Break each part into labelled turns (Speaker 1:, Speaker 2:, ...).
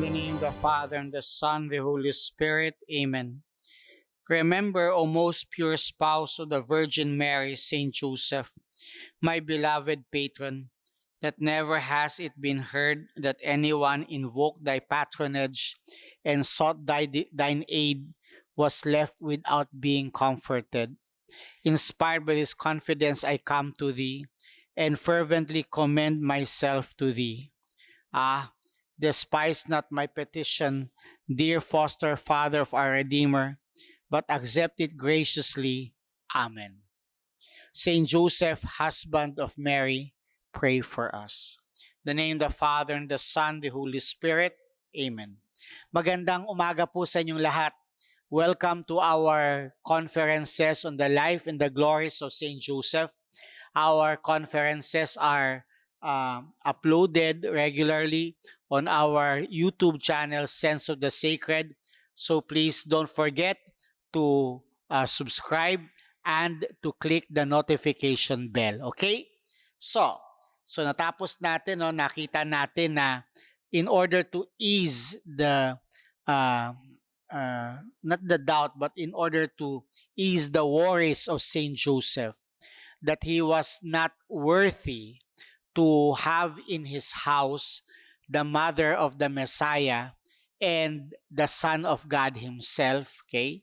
Speaker 1: the name of the Father, and the Son, and the Holy Spirit. Amen. Remember, O most pure spouse of the Virgin Mary, Saint Joseph, my beloved patron, that never has it been heard that anyone invoked thy patronage and sought thine aid was left without being comforted. Inspired by this confidence, I come to thee and fervently commend myself to thee. Ah, despise not my petition, dear foster father of our Redeemer, but accept it graciously. Amen. Saint Joseph, husband of Mary, pray for us. In the name of the Father, and the Son, and the Holy Spirit. Amen. Magandang umaga po sa inyong lahat. Welcome to our conferences on the life and the glories of Saint Joseph. Our conferences are uploaded regularly on our YouTube channel, Sense of the Sacred. So please don't forget to subscribe and to click the notification bell. Okay? So natapos natin, no, nakita natin na in order to ease the not the doubt, but in order to ease the worries of Saint Joseph, that he was not worthy to have in his house the mother of the Messiah and the Son of God himself. Okay?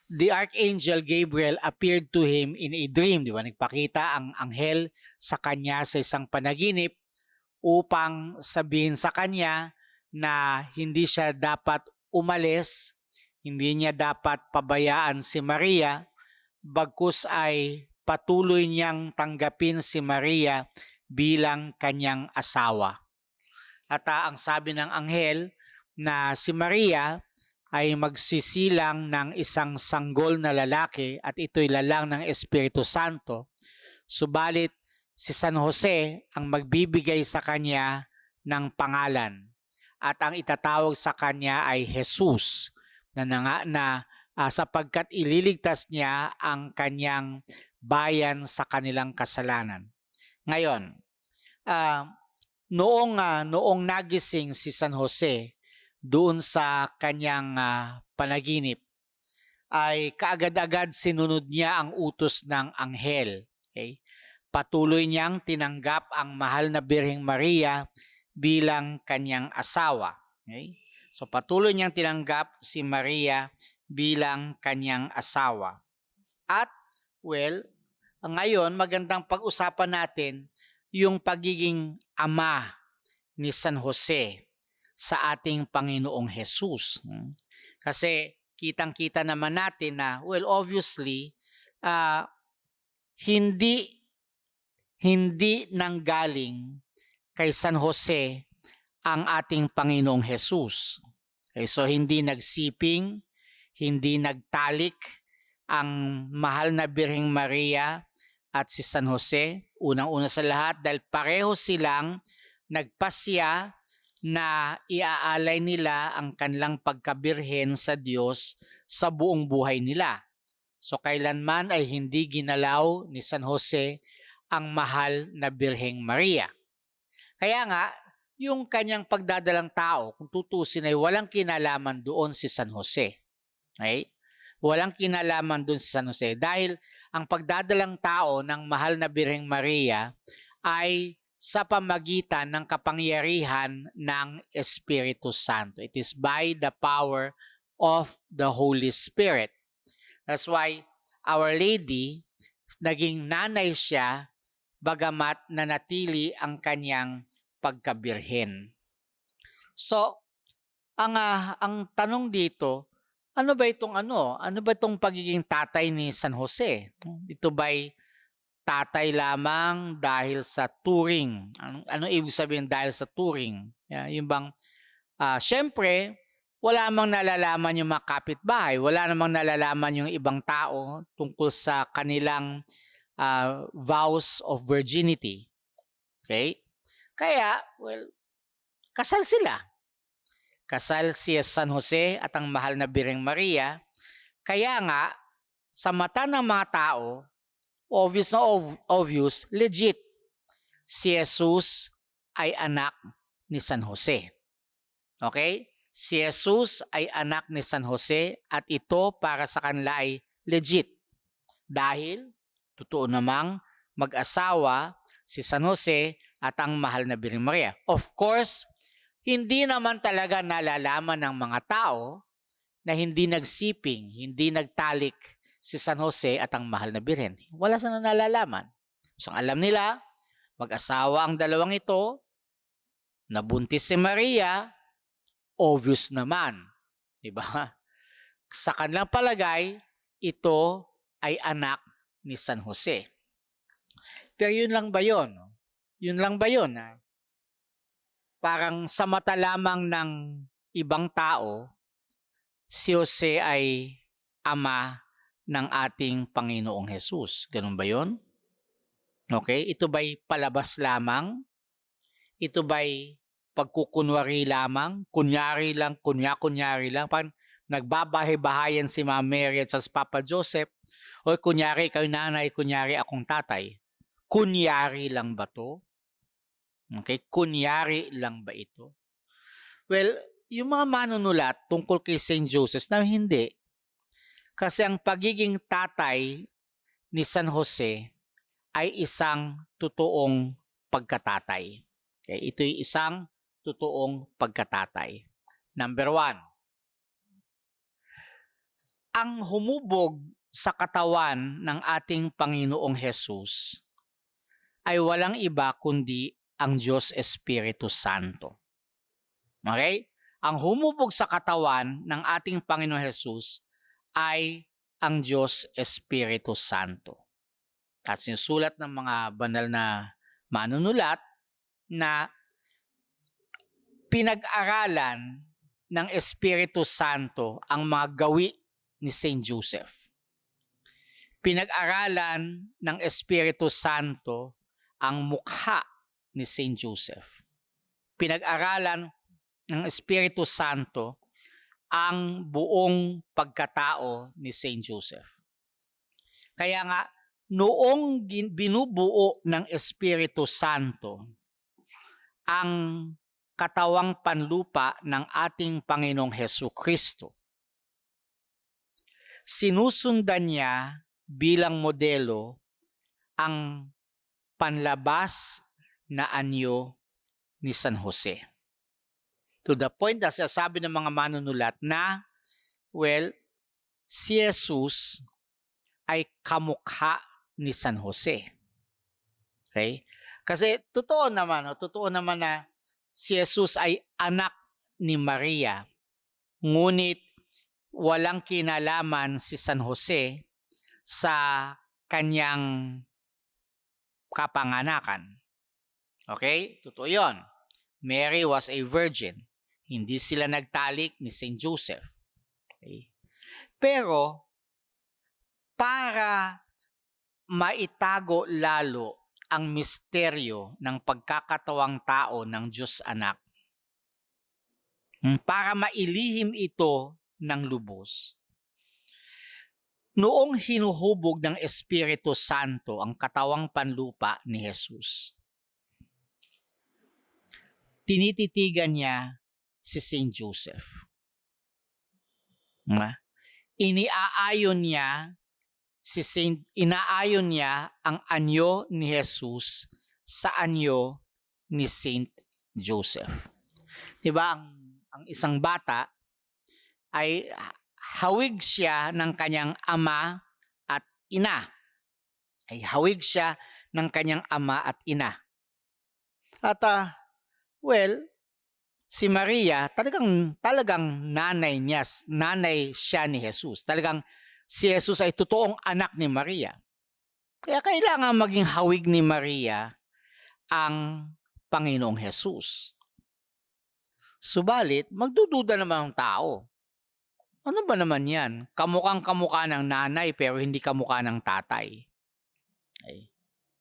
Speaker 1: The Archangel Gabriel appeared to him in a dream. Di ba? Nagpakita ang anghel sa kanya sa isang panaginip upang sabihin sa kanya na hindi siya dapat umalis, hindi niya dapat pabayaan si Maria, bagkus ay patuloy niyang tanggapin si Maria bilang kanyang asawa. At ang sabi ng anghel na si Maria ay magsisilang ng isang sanggol na lalaki at ito'y lalang ng Espiritu Santo. Subalit si San Jose ang magbibigay sa kanya ng pangalan at ang itatawag sa kanya ay Jesus na sapagkat ililigtas niya ang kanyang bayan sa kanilang kasalanan. Ngayon, noong nagising si San Jose doon sa kanyang panaginip, ay kaagad-agad sinunod niya ang utos ng anghel. Okay? Patuloy niyang tinanggap ang mahal na Birheng Maria bilang kanyang asawa. Okay? So patuloy niyang tinanggap si Maria bilang kanyang asawa. At ngayon magandang pag-usapan natin yung pagiging ama ni San Jose sa ating Panginoong Jesus. Kasi kitang-kita naman natin na obviously hindi nanggaling kay San Jose ang ating Panginoong Jesus. Okay, so hindi nagsiping, hindi nagtalik ang mahal na Birheng Maria at si San Jose. Unang-una sa lahat dahil pareho silang nagpasya na iaalay nila ang kanilang pagkabirhen sa Diyos sa buong buhay nila. So kailanman ay hindi ginalaw ni San Jose ang mahal na Birheng Maria. Kaya nga, yung kanyang pagdadalang tao, kung tutusin ay walang kinalaman doon si San Jose. Okay? Walang kinalaman doon si San Jose dahil ang pagdadalang tao ng mahal na Birheng Maria ay sa pamagitan ng kapangyarihan ng Espiritu Santo. It is by the power of the Holy Spirit. That's why Our Lady, naging nanay siya bagamat nanatili ang kanyang pagkabirhen. So, ang tanong dito, ano ba itong pagiging tatay ni San Jose? Ito ba'y tatay lamang dahil sa turing? Ano ibig sabihin dahil sa turing? Yung bang, syempre, wala namang nalalaman yung mga kapitbahay, wala namang nalalaman yung ibang tao tungkol sa kanilang vows of virginity. Okay? Kaya, kasal sila. Kasal si San Jose at ang mahal na Birheng Maria. Kaya nga, sa mata ng mga tao, obvious, legit, si Jesus ay anak ni San Jose. Okay? Si Jesus ay anak ni San Jose at ito para sa kanila ay legit. Dahil, totoo namang mag-asawa si San Jose at ang mahal na Birhen Maria. Of course, hindi naman talaga nalalaman ng mga tao na hindi nagsiping, hindi nagtalik si San Jose at ang mahal na Birhen. Wala silang nalalaman. So, alam nila, mag-asawa ang dalawang ito, nabuntis si Maria, obvious naman. Diba? Sa kanilang palagay, ito ay anak ni San Jose. Pero yun lang ba yun? Yun lang ba yun? Parang sa mata lamang ng ibang tao, si Jose ay ama ng ating Panginoong Jesus. Ganun ba yun? Okay? Ito ba'y palabas lamang? Ito ba'y pagkukunwari lamang? Kunyari lang, kunyari lang? Parang nagbabahay-bahayan si Mama Mary at sa Papa Joseph. O kunyari kayo nanay, kunyari akong tatay. Kunyari lang ba to? Okay? Kunyari lang ba ito? Well, yung mga manunulat tungkol kay St. Joseph na hindi. Kasi ang pagiging tatay ni San Jose ay isang totoong pagkatatay. Okay? Ito'y isang totoong pagkatatay. Number 1. Ang humubog sa katawan ng ating Panginoong Jesus ay walang iba kundi ang Diyos Espiritu Santo. Okay? Ang humubog sa katawan ng ating Panginoong Jesus ay ang Diyos Espiritu Santo. At sinusulat ng mga banal na manunulat na pinag-aralan ng Espiritu Santo ang mga gawi ni Saint Joseph. Pinag-aralan ng Espiritu Santo ang mukha ni Saint Joseph. Pinag-aralan ng Espiritu Santo ang buong pagkatao ni Saint Joseph. Kaya nga, noong binubuo ng Espiritu Santo ang katawang panlupa ng ating Panginoong Hesukristo, sinusundan niya bilang modelo ang panlabas na anyo ni San Jose. To the point na sabi ng mga manunulat na, well, si Jesus ay kamukha ni San Jose. Okay? Kasi totoo naman na si Jesus ay anak ni Maria. Ngunit walang kinalaman si San Jose sa kanyang kapanganakan. Okay? Totoo yun. Mary was a virgin. Hindi sila nagtalik ni Saint Joseph. Okay? Pero, para maitago lalo ang misteryo ng pagkakatawang tao ng Diyos Anak, para mailihim ito ng lubos, noong hinuhubog ng Espiritu Santo ang katawang panlupa ni Jesus, tinititigan niya si Saint Joseph. Inaayon niya ang anyo ni Jesus sa anyo ni Saint Joseph. 'Di ba ang isang bata ay hawig siya ng kanyang ama at ina. Hawig siya ng kanyang ama at ina. At well, si Maria, talagang nanay siya ni Jesus. Talagang si Jesus ay totoong anak ni Maria. Kaya kailangan maging hawig ni Maria ang Panginoong Jesus. Subalit, magdududa naman ang tao. Ano ba naman yan? Kamukhang-kamukha ng nanay pero hindi kamukha ng tatay. Okay.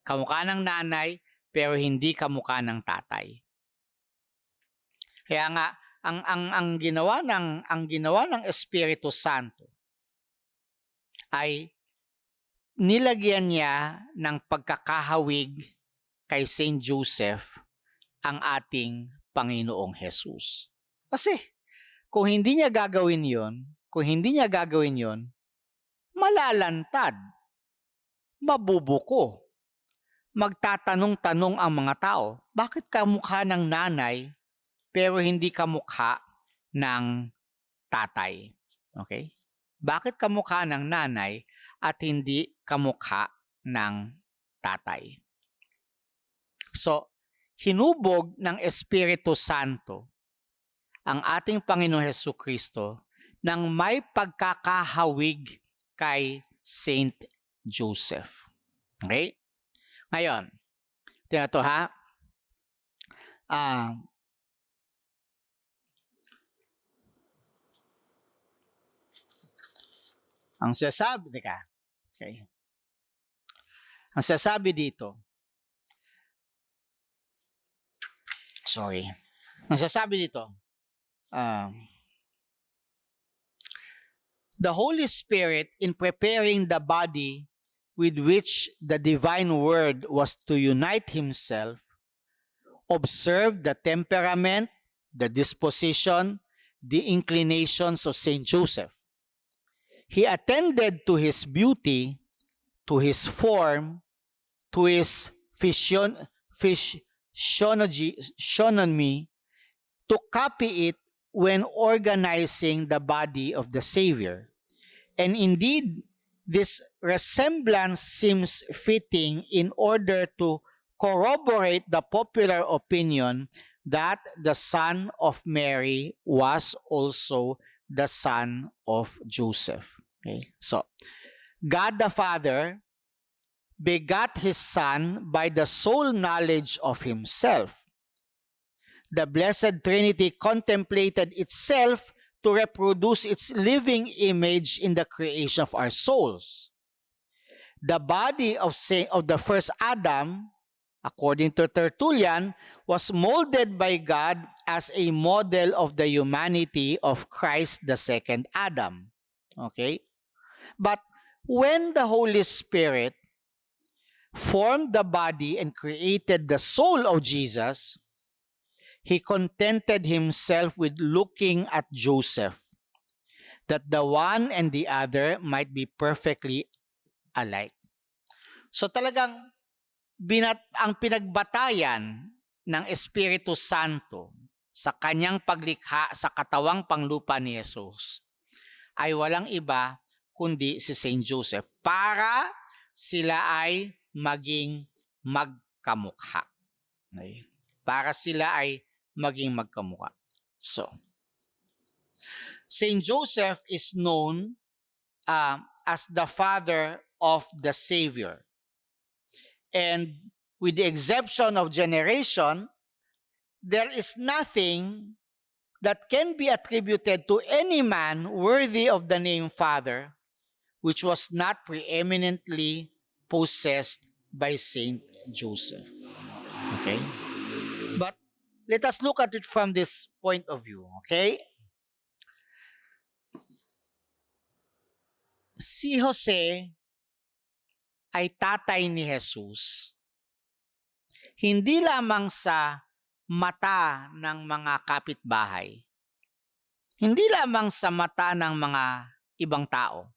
Speaker 1: Kamukha ng nanay pero hindi kamukha ng tatay. Kaya nga ang ginawa ng Espiritu Santo ay nilagyan niya ng pagkakahawig kay Saint Joseph ang ating Panginoong Jesus. Kasi kung hindi niya gagawin yon, malalantad, mabubuko, magtatanong-tanong ang mga tao, bakit kamukha ng nanay pero hindi kamukha ng tatay? Okay? Bakit kamukha ng nanay at hindi kamukha ng tatay? So, hinubog ng Espiritu Santo ang ating Panginoong Hesukristo nang may pagkakahawig kay Saint Joseph. Okay? Ngayon, tingnan to ha. Ang sasabi, okay. Ang sasabi dito, the Holy Spirit, in preparing the body with which the divine word was to unite himself, observed the temperament, the disposition, the inclinations of Saint Joseph. He attended to his beauty, to his form, to his physiognomy, to copy it when organizing the body of the Savior. And indeed, this resemblance seems fitting in order to corroborate the popular opinion that the son of Mary was also the son of Joseph. Okay? So, God the Father begot his Son by the sole knowledge of himself. The Blessed Trinity contemplated itself to reproduce its living image in the creation of our souls. The body of the first Adam, according to Tertullian, was molded by God as a model of the humanity of Christ, the second Adam. Okay? But when the Holy Spirit formed the body and created the soul of Jesus, he contented himself with looking at Joseph, that the one and the other might be perfectly alike. So talagang ang pinagbatayan ng Espiritu Santo sa kanyang paglikha sa katawang panglupa ni Jesus ay walang iba kundi si Saint Joseph para sila ay maging magkamukha. Okay? Para sila ay maging magkamukha. So, Saint Joseph is known as the father of the Savior. And with the exception of generation, there is nothing that can be attributed to any man worthy of the name Father, which was not preeminently possessed by Saint Joseph. Okay? But let us look at it from this point of view. Okay? Si Jose ay tatay ni Jesus, hindi lamang sa mata ng mga kapitbahay, hindi lamang sa mata ng mga ibang tao,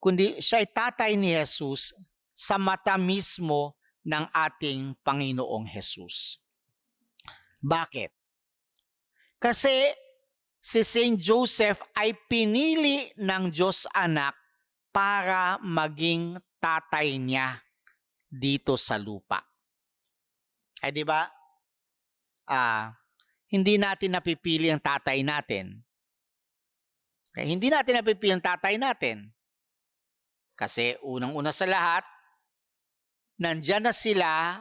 Speaker 1: kundi siya ay tatay ni Jesus sa mata mismo ng ating Panginoong Jesus. Bakit? Kasi si Saint Joseph ay pinili ng Diyos Anak para maging tatay niya dito sa lupa. Ay di ba? Hindi natin napipili ang tatay natin. Okay? Hindi natin napipili ang tatay natin. Kasi unang-una sa lahat, nandyan na sila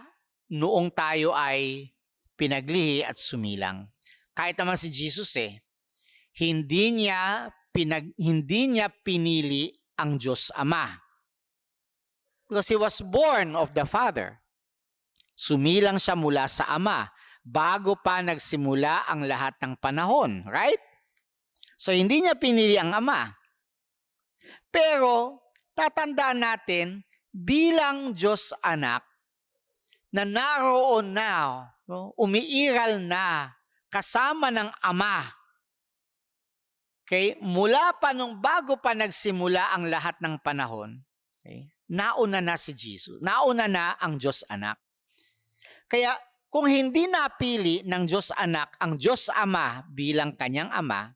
Speaker 1: noong tayo ay pinaglihi at sumilang. Kahit naman si Jesus hindi niya pinili ang Diyos Ama. Because he was born of the Father. Sumilang siya mula sa Ama bago pa nagsimula ang lahat ng panahon, right? So hindi niya pinili ang Ama. Pero tatandaan natin bilang Diyos Anak na naroon na, umiiral na kasama ng Ama Okay? Mula pa nung bago pa nagsimula ang lahat ng panahon, okay, nauna na si Jesus. Nauna na ang Diyos Anak. Kaya kung hindi napili ng Diyos Anak ang Diyos Ama bilang kanyang Ama,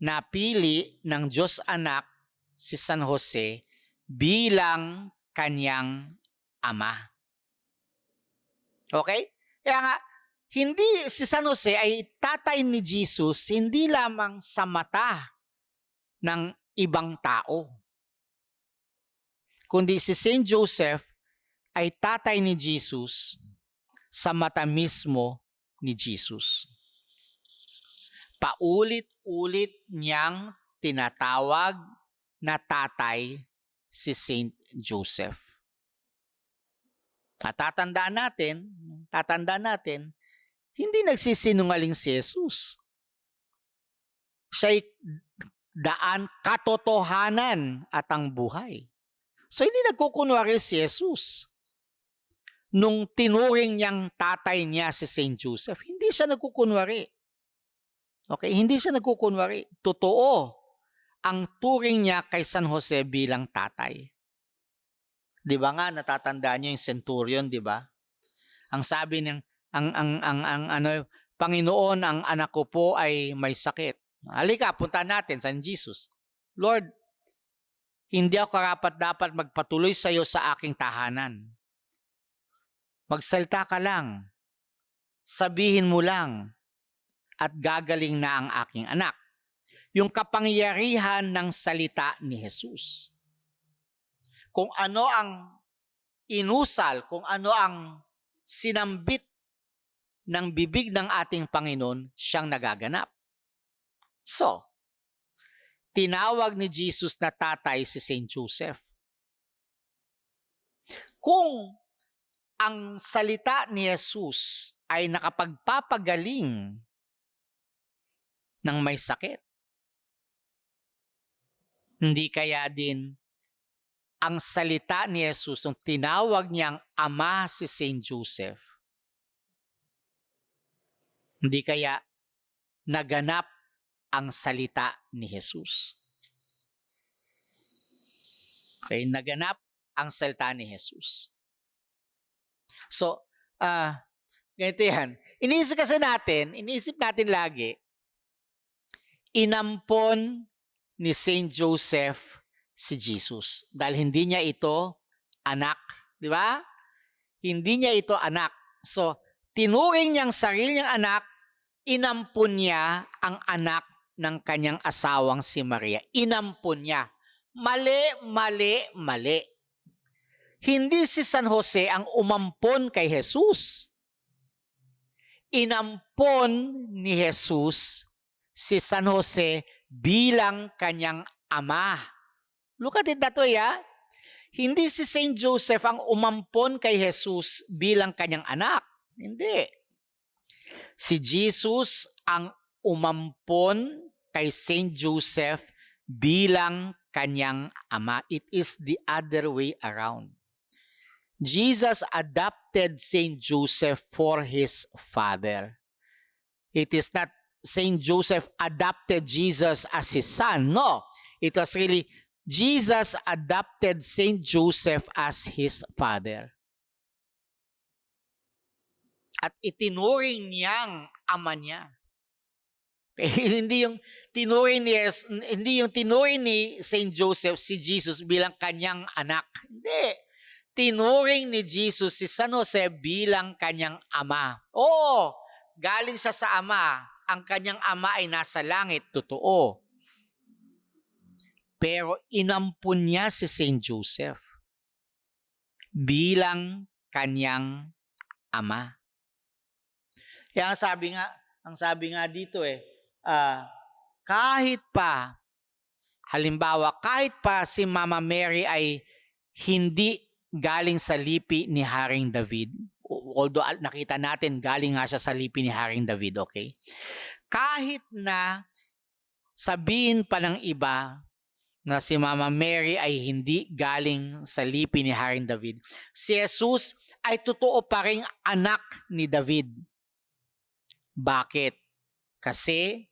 Speaker 1: napili ng Diyos Anak si San Jose bilang kanyang Ama. Okay? Kaya nga, hindi si San Jose ay tatay ni Jesus hindi lamang sa mata ng ibang tao, kundi si Saint Joseph ay tatay ni Jesus sa mata mismo ni Jesus. Paulit-ulit niyang tinatawag na tatay si Saint Joseph. At tatandaan natin, hindi nagsisinungaling si Jesus. Siya'y daan, katotohanan at ang buhay. So hindi nagkukunwari si Jesus. Nung tinuring niyang tatay niya si Saint Joseph, hindi siya nagkukunwari. Okay, hindi siya nagkukunwari. Totoo ang turing niya kay San Jose bilang tatay. 'Di ba nga natatandaan niyo yung centurion, 'di ba? Ang sabi ng Panginoon, ang anak ko po ay may sakit. Halika, punta natin San Jesus. Lord, hindi ako karapat-dapat magpatuloy sa iyo sa aking tahanan. Magsalita ka lang. Sabihin mo lang at gagaling na ang aking anak. Yung kapangyarihan ng salita ni Jesus. Kung ano ang inusal, kung ano ang sinambit ng bibig ng ating Panginoon, siyang nagaganap. So, tinawag ni Jesus na tatay si Saint Joseph. Kung ang salita ni Jesus ay nakapagpapagaling ng may sakit, hindi kaya din ang salita ni Jesus nung tinawag niyang ama si Saint Joseph, hindi kaya naganap ang salita ni Jesus? Okay, naganap ang salita ni Jesus. So, ganito yan. Iniisip natin lagi, inampon ni Saint Joseph si Jesus. Dahil hindi niya ito anak. Di ba? Hindi niya ito anak. So, tinuring niyang sarili niyang anak, inampun niya ang anak ng kanyang asawang si Maria. Inampun niya. Mali, mali, mali. Hindi si San Jose ang umampon kay Jesus. Inampon ni Jesus si San Jose bilang kanyang ama. Look at it that way, ha? Hindi si Saint Joseph ang umampon kay Jesus bilang kanyang anak. Hindi. Si Jesus ang umampon kay Saint Joseph bilang kanyang ama. It is the other way around. Jesus adopted Saint Joseph for his father. It is not Saint Joseph adopted Jesus as his son. No, it was really Jesus adopted Saint Joseph as his father. At itinuring niyang ama niya. Hindi yung tinuring ni Saint Joseph si Jesus bilang kanyang anak. Hindi. Tinuring ni Jesus si San Jose bilang kanyang ama. Oo, galing siya sa ama. Ang kanyang ama ay nasa langit, totoo. Pero inampun niya si Saint Joseph bilang kanyang ama. Kaya ang sabi nga dito kahit pa, halimbawa, kahit pa si Mama Mary ay hindi galing sa lipi ni Haring David, although nakita natin galing nga siya sa lipi ni Haring David, okay? Kahit na sabihin pa ng iba na si Mama Mary ay hindi galing sa lipi ni Haring David, si Jesus ay totoo pa ring anak ni David. Bakit? Kasi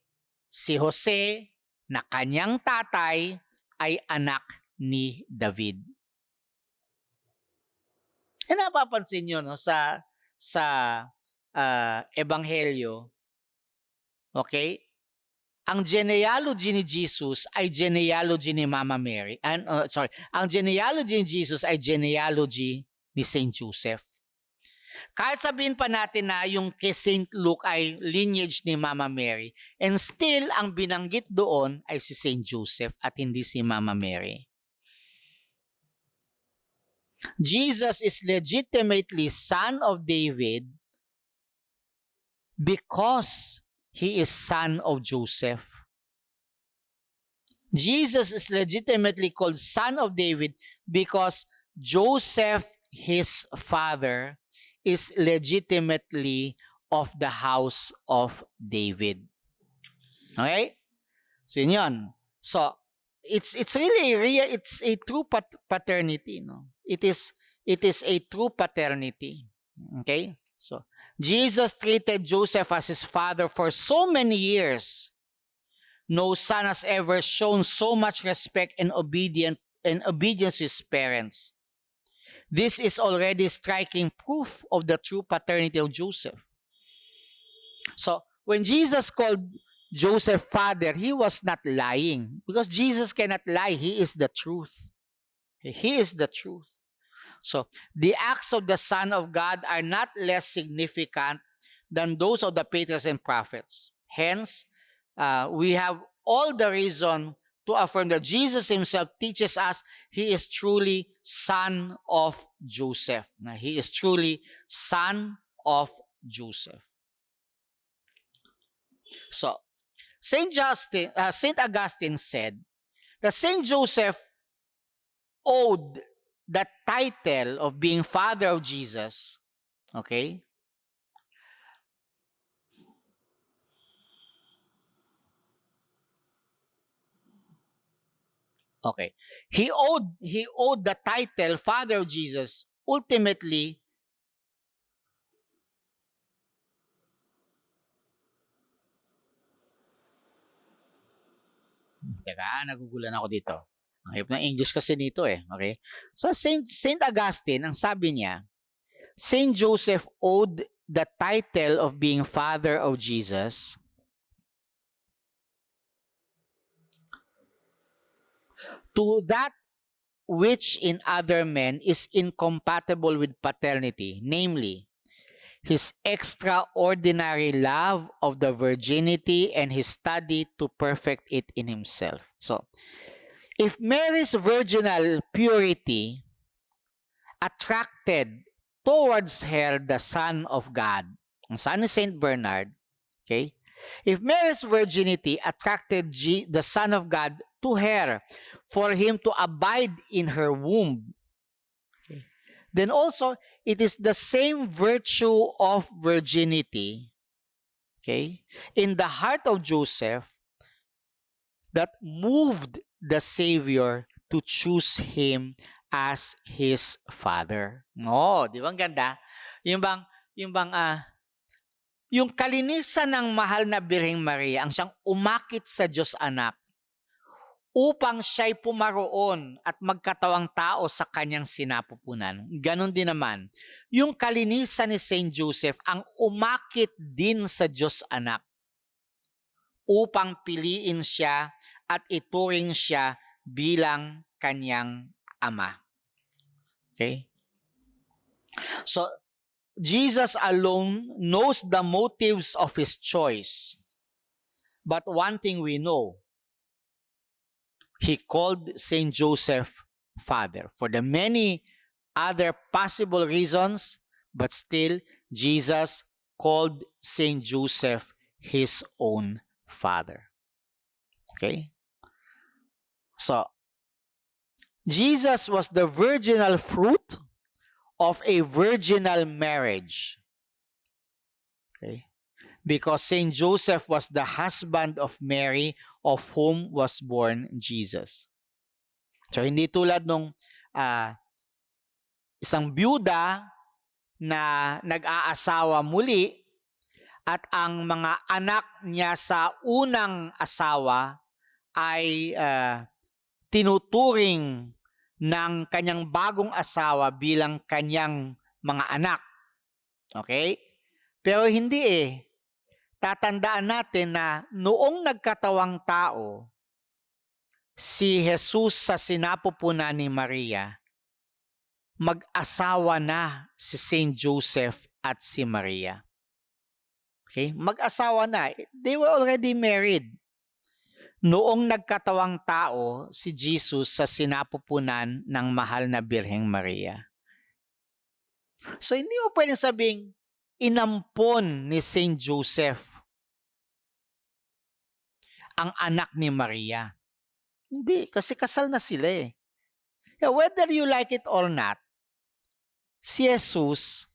Speaker 1: si Jose na kanyang tatay ay anak ni David. E napapansin nyo, no, sa Ebanghelyo, okay? Ang genealogy ni Jesus ay genealogy ni Mama Mary. Ang genealogy ni Jesus ay genealogy ni Saint Joseph. Kahit sabihin pa natin na yung kay Saint Luke ay lineage ni Mama Mary, and still ang binanggit doon ay si Saint Joseph at hindi si Mama Mary. Jesus is legitimately son of David because he is son of Joseph. Jesus is legitimately called son of David because Joseph, his father, is legitimately of the house of David. Okay? So yun. So it's really it's a true paternity, no? It is a true paternity. Okay? So Jesus treated Joseph as his father for so many years. No son has ever shown so much respect and obedience to his parents. This is already striking proof of the true paternity of Joseph. So when Jesus called Joseph father, he was not lying, because Jesus cannot lie. He is the truth. He is the truth. So the acts of the Son of God are not less significant than those of the patriarchs and prophets. Hence, we have all the reason to affirm that Jesus himself teaches us he is truly son of Joseph. Now, he is truly son of Joseph. So, Saint Augustine said that Saint Joseph owed the title of being father of Jesus, okay? Okay. He owed the title father of Jesus ultimately Teka, nagugulan ako dito. Ang hirap ng English kasi nito eh. Okay? So Saint Augustine, ang sabi niya, Saint Joseph owed the title of being father of Jesus to that which in other men is incompatible with paternity, namely, his extraordinary love of the virginity and his study to perfect it in himself. So, if Mary's virginal purity attracted towards her the Son of God, ang son ni Saint Bernard, okay? If Mary's virginity attracted the Son of God to her for him to abide in her womb, okay, then also it is the same virtue of virginity, okay, in the heart of Joseph that moved the Savior to choose him as his father. Oh, di ba ang ganda? Yung kalinisan ng mahal na Birheng Maria ang siyang umakit sa Diyos Anak upang siya'y pumaroon at magkatawang tao sa kanyang sinapupunan. Ganon din naman, yung kalinisan ni Saint Joseph ang umakit din sa Diyos Anak upang piliin siya at ituring siya bilang kanyang ama. Okay? So, Jesus alone knows the motives of his choice. But one thing we know, he called Saint Joseph father for the many other possible reasons, but still Jesus called Saint Joseph his own father. Okay? So, Jesus was the virginal fruit of a virginal marriage. Okay? Because Saint Joseph was the husband of Mary, of whom was born Jesus. So, hindi tulad nung isang byuda na nag-aasawa muli at ang mga anak niya sa unang asawa ay tinuturing ng kanyang bagong asawa bilang kanyang mga anak. Okay? Pero hindi Tatandaan natin na noong nagkatawang tao, si Jesus sa sinapupunan ni Maria, mag-asawa na si Saint Joseph at si Maria. Okay? Mag-asawa na. They were already married. Noong nagkatawang tao, si Jesus sa sinapupunan ng mahal na Birheng Maria. So hindi mo pwedeng sabing inampon ni Saint Joseph ang anak ni Maria. Hindi, kasi kasal na sila Whether you like it or not, si Jesus,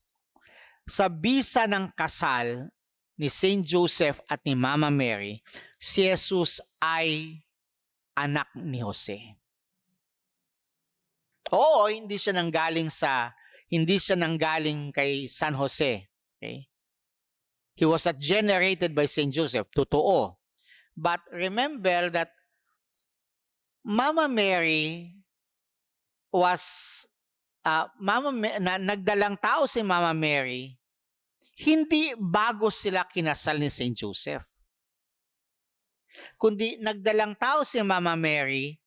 Speaker 1: sa bisa ng kasal ni Saint Joseph at ni Mama Mary, si Jesus ay anak ni Jose. Oo, hindi siya nanggaling kay San Jose. Okay? He was not generated by Saint Joseph. Totoo. But remember that Mama Mary was nagdalang tao si Mama Mary hindi bago sila kinasal ni Saint Joseph. Kundi nagdalang tao si Mama Mary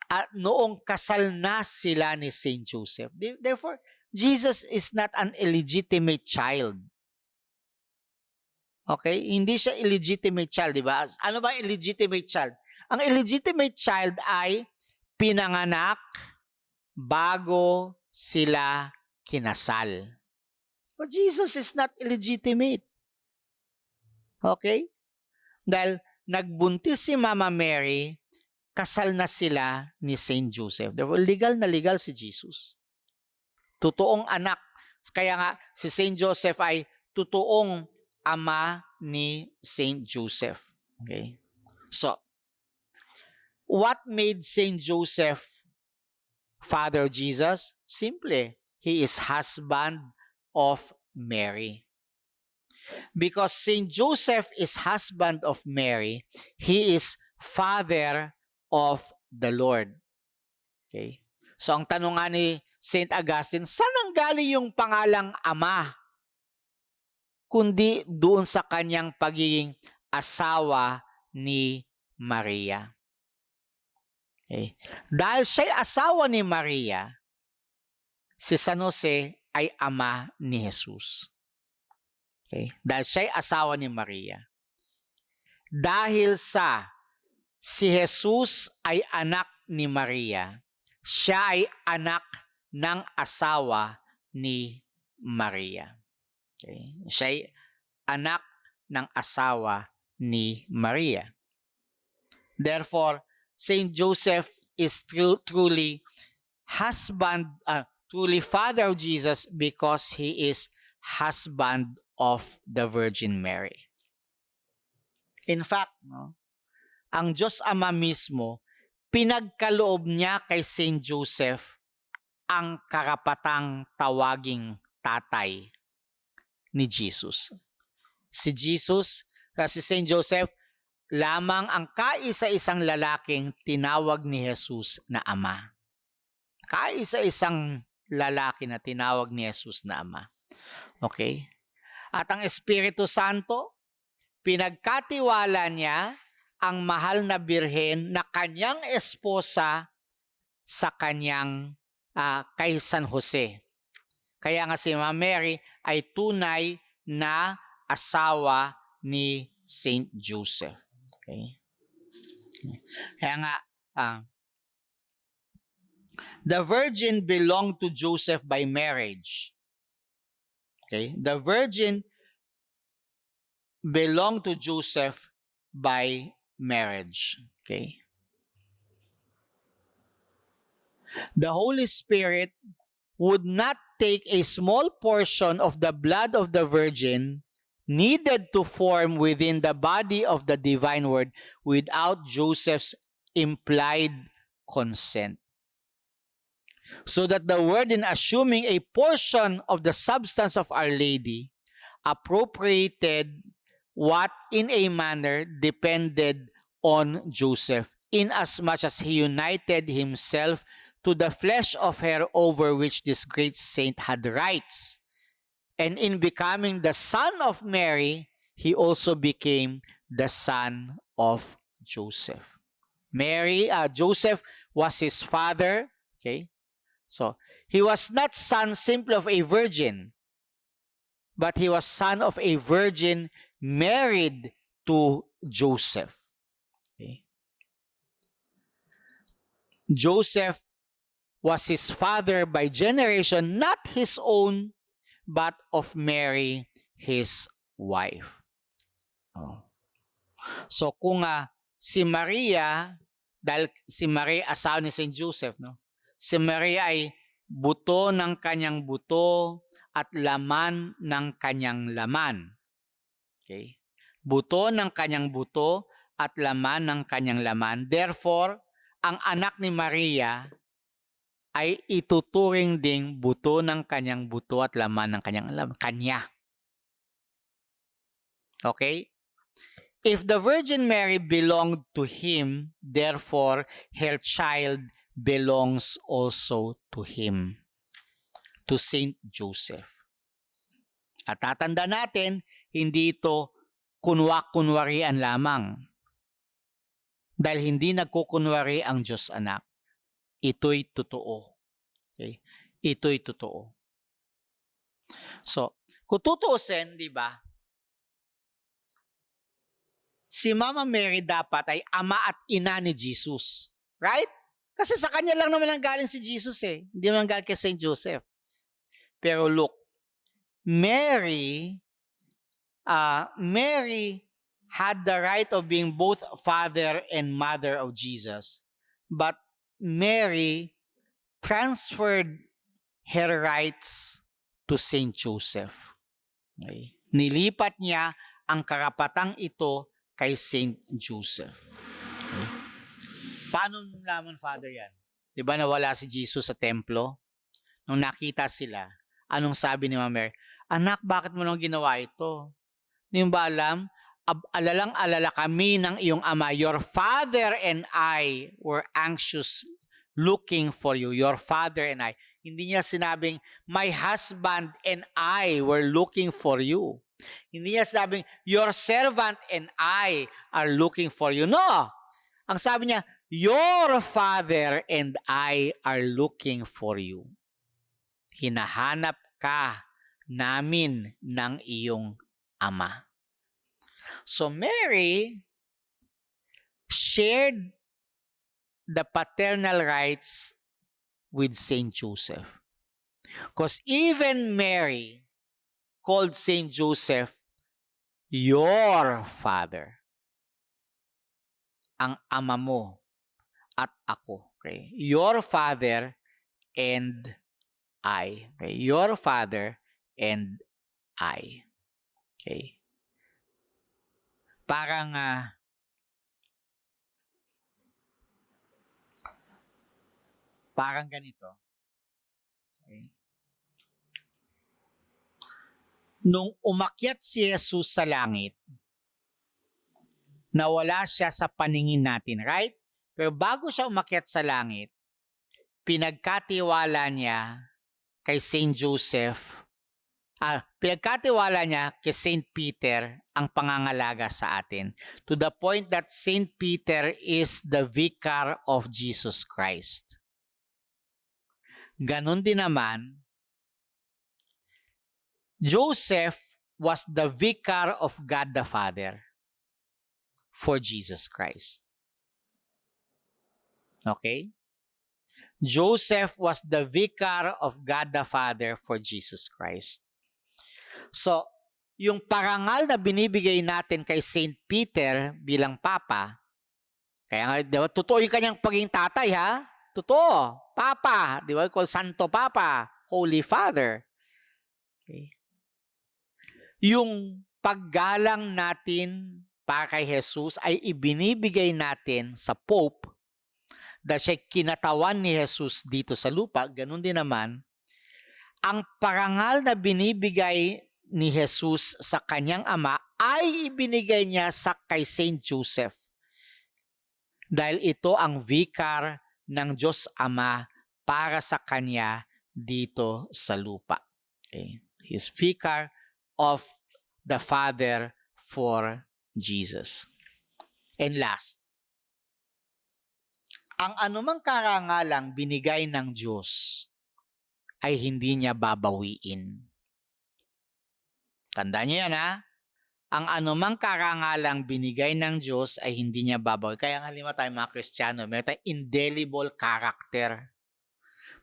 Speaker 1: at noong kasal na sila ni Saint Joseph. Therefore, Jesus is not an illegitimate child. Okay? Hindi siya illegitimate child, di ba? Ano ba illegitimate child? Ang illegitimate child ay pinanganak bago sila kinasal. But Jesus is not illegitimate. Okay? Dahil nagbuntis si Mama Mary, kasal na sila ni Saint Joseph. Therefore, legal na legal si Jesus. Totoong anak. Kaya nga, si Saint Joseph ay totoong ama ni Saint Joseph. Okay? So, what made Saint Joseph Father Jesus? Simple. He is husband of Mary. Because Saint Joseph is husband of Mary, he is father of the Lord. Okay? So ang tanong nga ni Saint Augustine, saan ang galing yung pangalang ama? Kundi doon sa kanyang pagiging asawa ni Maria. Okay. Dahil siya'y asawa ni Maria, si San Jose ay ama ni Jesus. Okay. Dahil siya'y asawa ni Maria. Dahil si Jesus ay anak ni Maria, siya ay anak ng asawa ni Maria. Okay. Siya ay anak ng asawa ni Maria. Therefore, Saint Joseph is truly truly father of Jesus because he is husband of the Virgin Mary. In fact, ang Diyos Ama mismo, pinagkaloob niya kay Saint Joseph ang karapatang tawaging tatay ni Jesus. Si Saint Joseph, lamang ang kaisa-isang lalaking tinawag ni Jesus na ama. Kaisa-isang lalaki na tinawag ni Jesus na ama. Okay? At ang Espiritu Santo, pinagkatiwala niya ang mahal na birhen na kanyang esposa sa kanyang kay San Jose. Kaya nga si Mama Mary ay tunay na asawa ni Saint Joseph. Okay? Kaya nga, the virgin belonged to Joseph by marriage. Okay? The virgin belonged to Joseph by marriage. Okay? The Holy Spirit would not take a small portion of the blood of the virgin needed to form within the body of the divine word without Joseph's implied consent. So that the word, in assuming a portion of the substance of Our Lady, appropriated what in a manner depended on Joseph, inasmuch as he united himself to the flesh of her over which this great saint had rights. And in becoming the son of Mary, he also became the son of Joseph. Joseph was his father. Okay, so he was not son simply of a virgin, but he was son of a virgin married to Joseph. Okay. Joseph was his father by generation, not his own, but of Mary, his wife. Oh. So kung si Maria, dahil si Maria asawa ni Saint Joseph, no? Si Maria ay buto ng kanyang buto at laman ng kanyang laman. Okay? Buto ng kanyang buto at laman ng kanyang laman. Therefore, ang anak ni Maria ay ituturing ding buto ng kanyang buto at laman ng kanyang laman. Kanya. Okay? If the Virgin Mary belonged to him, therefore, her child belongs also to him, to Saint Joseph. At tatanda natin, hindi ito kunwa-kunwarian lamang. Dahil hindi nagkukunwari ang Diyos anak. Ito'y totoo. Okay? Ito'y totoo. So, kung tutuusin, di ba, si Mama Mary dapat ay ama at ina ni Jesus. Right? Kasi sa kanya lang naman ang galing si Jesus eh. Hindi naman galing kay Saint Joseph. Pero look, Mary had the right of being both father and mother of Jesus. But Mary transferred her rights to Saint Joseph. Okay? Nilipat niya ang karapatang ito kay Saint Joseph. Okay? Paano naman, Father, yan? Di ba nawala si Jesus sa templo? Nung nakita sila, anong sabi ni Mama Mary? Anak, bakit mo nang ginawa ito? Hindi mo ba alam? Alalang-alala kami ng iyong ama. Your father and I were anxious looking for you. Your father and I. Hindi niya sinabing, my husband and I were looking for you. Hindi niya sabing, your servant and I are looking for you. No! Ang sabi niya, your father and I are looking for you. Hinahanap ka namin ng iyong ama. So Mary shared the paternal rights with Saint Joseph. Because even Mary called Saint Joseph your father. Ang ama mo at ako. Okay? Your father and I. Okay? Your father and I. Okay? Parang ganito. Okay? Nung umakyat si Jesus sa langit, nawala siya sa paningin natin, right? Pero bago siya umakyat sa langit, pinagkatiwala niya kay Saint Joseph, pinagkatiwala niya kay Saint Peter ang pangangalaga sa atin, to the point that Saint Peter is the vicar of Jesus Christ. Ganon din naman, Joseph was the vicar of God the Father for Jesus Christ. Okay? Joseph was the vicar of God the Father for Jesus Christ. So, yung parangal na binibigay natin kay Saint Peter bilang Papa, kaya nga, di ba, totoo yung kanyang pagiging tatay, ha? Totoo. Papa. Di ba? Called Santo Papa. Holy Father. Okay. Yung paggalang natin para kay Jesus ay ibinibigay natin sa Pope dahil siya kinatawan ni Jesus dito sa lupa. Ganun din naman, ang parangal na binibigay ni Jesus sa kanyang ama ay ibinigay niya kay Saint Joseph. Dahil ito ang vicar ng Diyos Ama para sa kanya dito sa lupa. Okay? He's vicar of the Father for Jesus. And last, ang anumang karangalang binigay ng Diyos ay hindi niya babawiin. Tandaan niyo yan, ha? Ang anumang karangalang binigay ng Diyos ay hindi niya babawiin. Kaya nga lima tayo mga Kristiyano, meron tayong indelible character.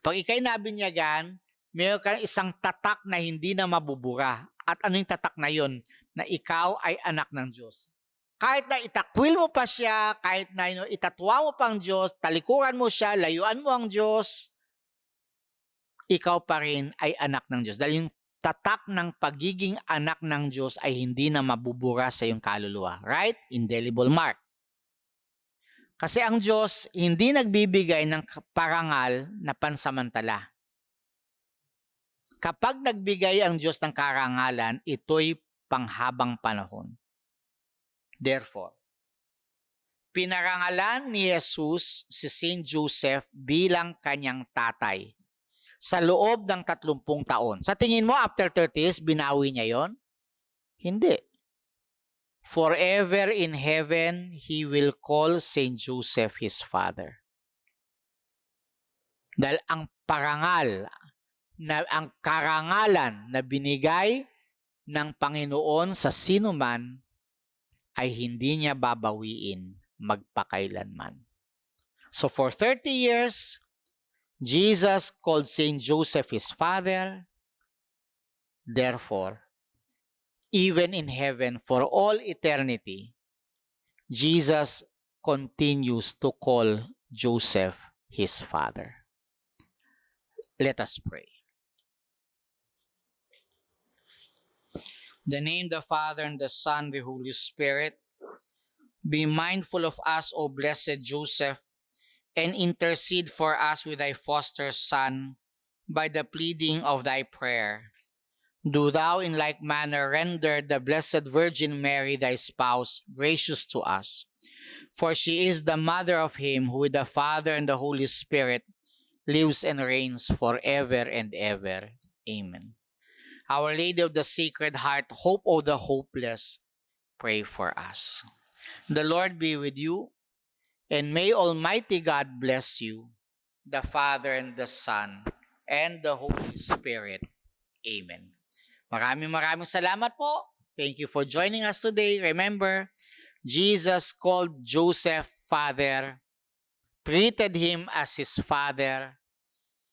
Speaker 1: Pag ikay nabinyagan, meron kang isang tatak na hindi na mabubura. At ano yung tatak na yun? Na ikaw ay anak ng Diyos. Kahit na itakwil mo pa siya, kahit na itatwa mo pang Diyos, talikuran mo siya, layuan mo ang Diyos, ikaw pa rin ay anak ng Diyos. Dahil yung tatak ng pagiging anak ng Diyos ay hindi na mabubura sa iyong kaluluwa. Right? Indelible mark. Kasi ang Diyos hindi nagbibigay ng parangal na pansamantala. Kapag nagbigay ang Diyos ng karangalan, ito'y panghabang panahon. Therefore, pinarangalan ni Jesus si Saint Joseph bilang kanyang tatay sa loob ng 30 taon. Sa tingin mo, after 30 years, binawi niya yon? Hindi. Forever in heaven, he will call Saint Joseph his father. Dahil ang parangal, ang karangalan na binigay ng Panginoon sa sinuman ay hindi niya babawiin magpakailanman. So for 30 years, Jesus called Saint Joseph his father. Therefore, even in heaven for all eternity, Jesus continues to call Joseph his father. Let us pray. In the name of the Father, and the Son, and the Holy Spirit, be mindful of us, O blessed Joseph, and intercede for us with thy foster Son by the pleading of thy prayer. Do thou in like manner render the Blessed Virgin Mary, thy spouse, gracious to us. For she is the mother of him who with the Father and the Holy Spirit lives and reigns forever and ever. Amen. Our Lady of the Sacred Heart, hope of the hopeless, pray for us. The Lord be with you, and may Almighty God bless you, the Father and the Son, and the Holy Spirit. Amen. Maraming salamat po. Thank you for joining us today. Remember, Jesus called Joseph father, treated him as his father.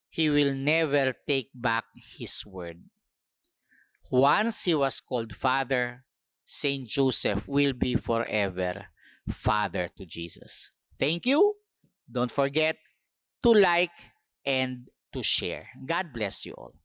Speaker 1: He will never take back his word. Once he was called father, Saint Joseph will be forever father to Jesus. Thank you. Don't forget to like and to share. God bless you all.